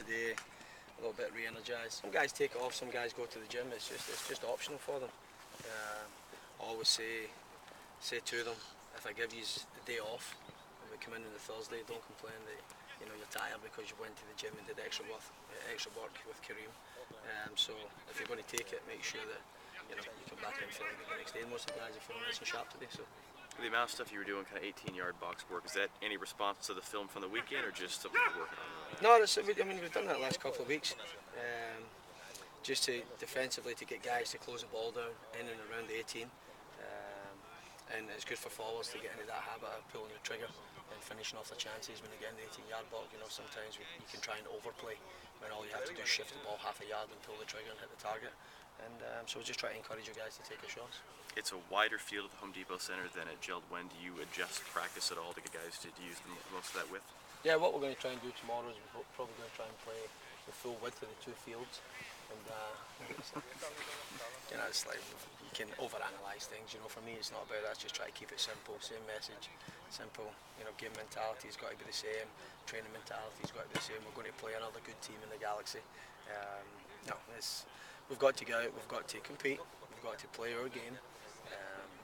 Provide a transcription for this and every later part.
day a little bit re-energised. Some guys take it off, some guys go to the gym. It's just optional for them. I always say to them, if I give you the day off and we come in on the Thursday, don't complain that you're tired because you went to the gym and did extra work with Kareem. So if you're going to take it, make sure that you come back in feeling good the next day. And most of the guys are feeling nice and sharp today. So. The amount of stuff you were doing, kind of 18-yard box work, is that any response to the film from the weekend, or just something you're working on? No, we've done that the last couple of weeks, just to defensively to get guys to close the ball down in and around the 18, and it's good for forwards to get into that habit of pulling the trigger and finishing off the chances when they get in the 18-yard box. Sometimes you can try and overplay when all you have to do is shift the ball half a yard and pull the trigger and hit the target. And so we just try to encourage you guys to take your shots. It's a wider field at the Home Depot Center than at Gerald. When do you adjust practice at all to get guys to use most of that width? Yeah, what we're going to try and do tomorrow is we're probably going to try and play the full width of the two fields. And it's like you can overanalyze things. For me, it's not about that. Just try to keep it simple. Same message, simple. Game mentality's got to be the same. Training mentality's got to be the same. We're going to play another good team in the Galaxy. We've got to go out. We've got to compete. We've got to play our game.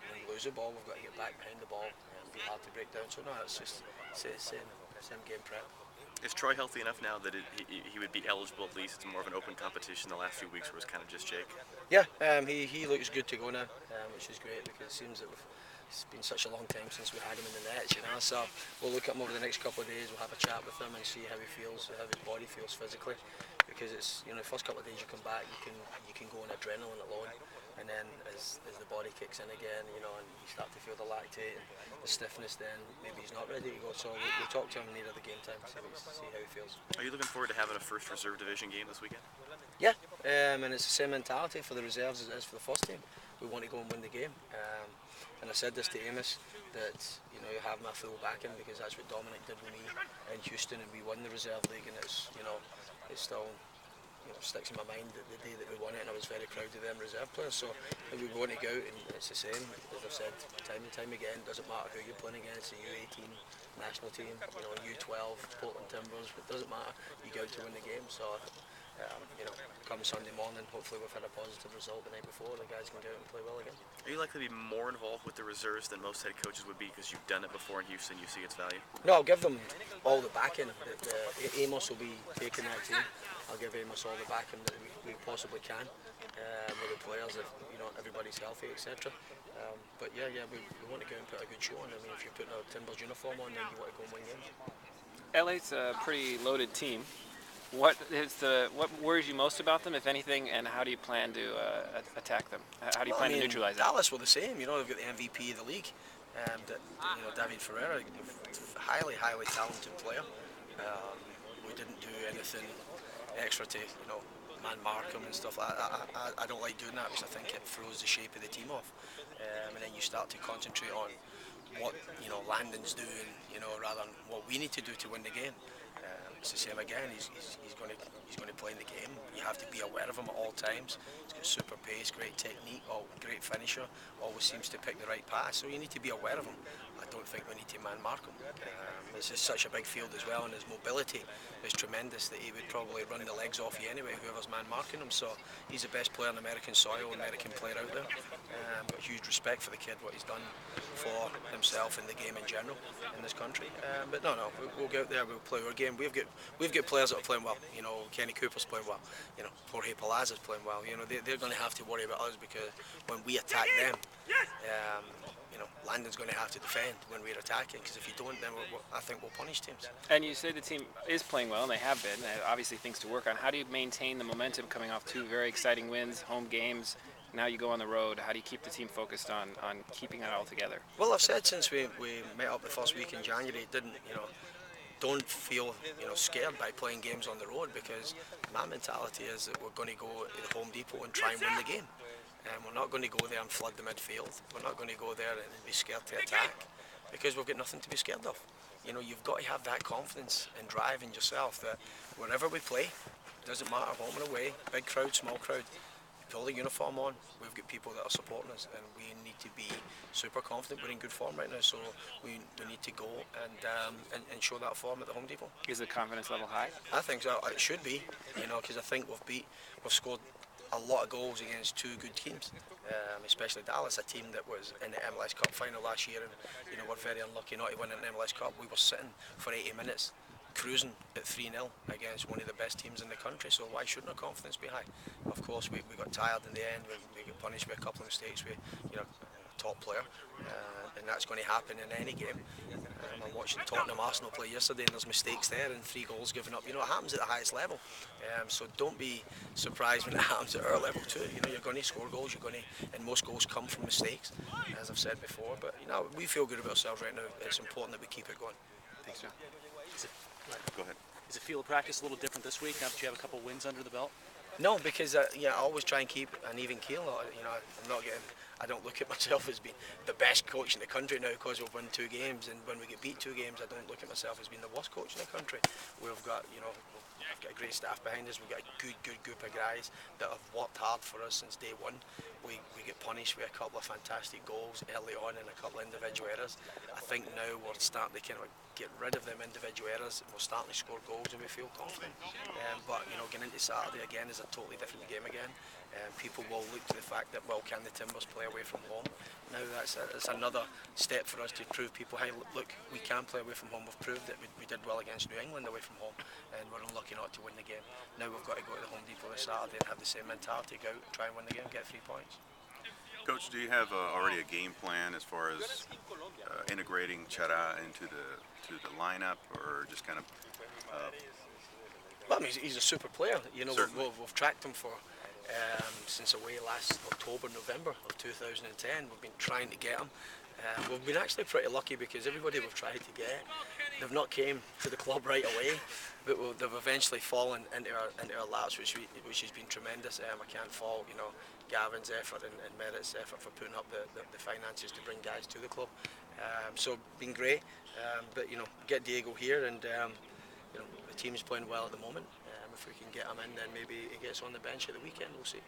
When we lose the ball, we've got to get back behind the ball and be hard to break down. So no, it's just same game prep. Is Troy healthy enough now that he would be eligible at least? It's more of an open competition. The last few weeks was kind of just Jake. Yeah, he looks good to go now, which is great because it seems that it's been such a long time since we had him in the nets, So we'll look at him over the next couple of days. We'll have a chat with him and see how he feels, how his body feels physically. Because it's the first couple of days you come back, you can go on adrenaline alone, and then as the body kicks in again, and you start to feel the lactate and the stiffness, then maybe he's not ready to go. So we'll talk to him near the game time, see how he feels. Are you looking forward to having a first reserve division game this weekend? Yeah, and it's the same mentality for the reserves as it is for the first team. We want to go and win the game. And I said this to Amos, that you have my full backing because that's what Dominic did with me in Houston, and we won the reserve league, and it's still sticks in my mind that the day that we won it, and I was very proud of them reserve players. So if we want to go out, and it's the same as I've said time and time again, doesn't matter who you're playing against, the U18 national team, U12, Portland Timbers, it doesn't matter, you go out to win the game. So come Sunday morning, hopefully we've had a positive result the night before, the guys can go out and play well again. Are you likely to be more involved with the reserves than most head coaches would be because you've done it before in Houston, you see its value? No, I'll give them all the backing. Amos will be taking that team. I'll give Amos all the backing that we possibly can with the players, if everybody's healthy, etc. But we want to go and put a good show on. I mean, if you're putting a Timbers uniform on, then you want to go and win games. LA's a pretty loaded team. What worries you most about them, if anything, and how do you plan to attack them? How do you plan to neutralize them? Dallas were the same. They've got the MVP of the league, David Ferreira, highly talented player. We didn't do anything extra to man mark him and stuff. I don't like doing that because I think it throws the shape of the team off, and then you start to concentrate on what Landon's doing, rather than what we need to do to win the game. It's the same again. He's going to play in the game. You have to be aware of him at all times. He's got super pace, great technique, great finisher. Always seems to pick the right pass. So you need to be aware of him. I don't think we need to man mark him. This is such a big field as well, and his mobility is tremendous that he would probably run the legs off you anyway, whoever's man marking him. So he's the best player on American soil, American player out there. Got huge respect for the kid, what he's done for himself and the game in general in this country. But no, we'll go out there, we'll play our game. We've got players that are playing well. Kenny Cooper's playing well. Jorge Palaz's playing well. They're going to have to worry about us because when we attack them, Landon's going to have to defend when we're attacking, because if you don't, then I think we'll punish teams. And you say the team is playing well, and they have been. Obviously things to work on. How do you maintain the momentum coming off two very exciting wins, home games? Now you go on the road. How do you keep the team focused on keeping it all together? Well, I've said since we met up the first week in January, don't feel scared by playing games on the road, because my mentality is that we're going to go to the Home Depot and try and win the game. We're not going to go there and flood the midfield. We're not going to go there and be scared to attack, because we've got nothing to be scared of. You've got to have that confidence and drive in yourself that wherever we play, doesn't matter home and away, big crowd, small crowd, pull the uniform on, we've got people that are supporting us, and we need to be super confident. We're in good form right now, so we need to go and show that form at the Home Depot. Is the confidence level high? I think so. It should be, because I think we've scored a lot of goals against two good teams, especially Dallas, a team that was in the MLS Cup final last year, and we're very unlucky not to win an MLS Cup. We were sitting for 80 minutes, cruising at 3-0 against one of the best teams in the country, so why shouldn't our confidence be high? Of course, we got tired in the end. We got punished with a couple of mistakes with a top player, and that's going to happen in any game. I'm watching Tottenham Arsenal play yesterday, and there's mistakes there and 3 goals given up. It happens at the highest level, so don't be surprised when it happens at our level too. You're going to score goals, and most goals come from mistakes, as I've said before. But we feel good about ourselves right now. It's important that we keep it going. Thanks, John. Go ahead. Is the field of practice a little different this week now that you have a couple wins under the belt? No, because I always try and keep an even keel. I don't look at myself as being the best coach in the country now because we've won 2 games, and when we get beat 2 games, I don't look at myself as being the worst coach in the country. We've got a great staff behind us. We've got a good group of guys that have worked hard for us since day one. We get punished with a couple of fantastic goals early on and a couple of individual errors. I think now we're starting to kind of get rid of them individual errors. We're starting to score goals and we feel confident. But getting into Saturday again is a totally different game again. People will look to the fact that, well, can the Timbers play away from home? Now that's another step for us to prove people, hey, look, we can play away from home. We've proved that we did well against New England away from home, and we're unlucky not to win the game. Now we've got to go to the Home Depot this Saturday and have the same mentality, go out, try and win the game, get 3 points. Coach, do you have already a game plan as far as integrating Chara into the lineup, or just kind of? Well, I mean, he's a super player. We've tracked him since away last October, November of 2010. We've been trying to get him. We've been actually pretty lucky because everybody we've tried to get, they've not came to the club right away, but they've eventually fallen into our laps, which has been tremendous. I can't fault Gavin's effort and Merritt's effort for putting up the finances to bring guys to the club. So been great, but get Diego here, and the team's playing well at the moment. If we can get him in, then maybe he gets on the bench at the weekend. We'll see.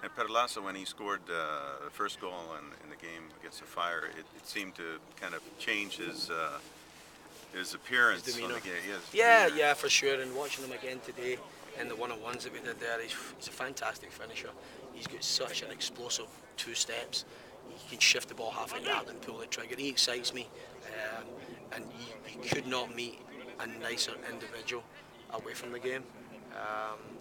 And Perlaza, when he scored the first goal in the game against the Fire, it seemed to kind of change his appearance. His demeanor. On the game. Yeah, for sure. And watching him again today in the one-on-ones that we did there, he's a fantastic finisher. He's got such an explosive 2 steps. He can shift the ball half a yard and pull the trigger. He excites me, and you could not meet a nicer individual away from the game.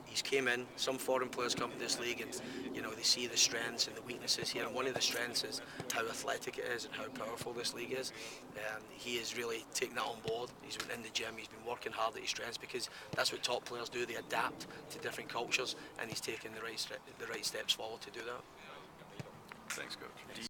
He's came in. Some foreign players come to this league, and they see the strengths and the weaknesses here. And one of the strengths is how athletic it is and how powerful this league is. He has really taken that on board. He's been in the gym. He's been working hard at his strengths because that's what top players do. They adapt to different cultures, and he's taken the right steps forward to do that. Thanks, Coach.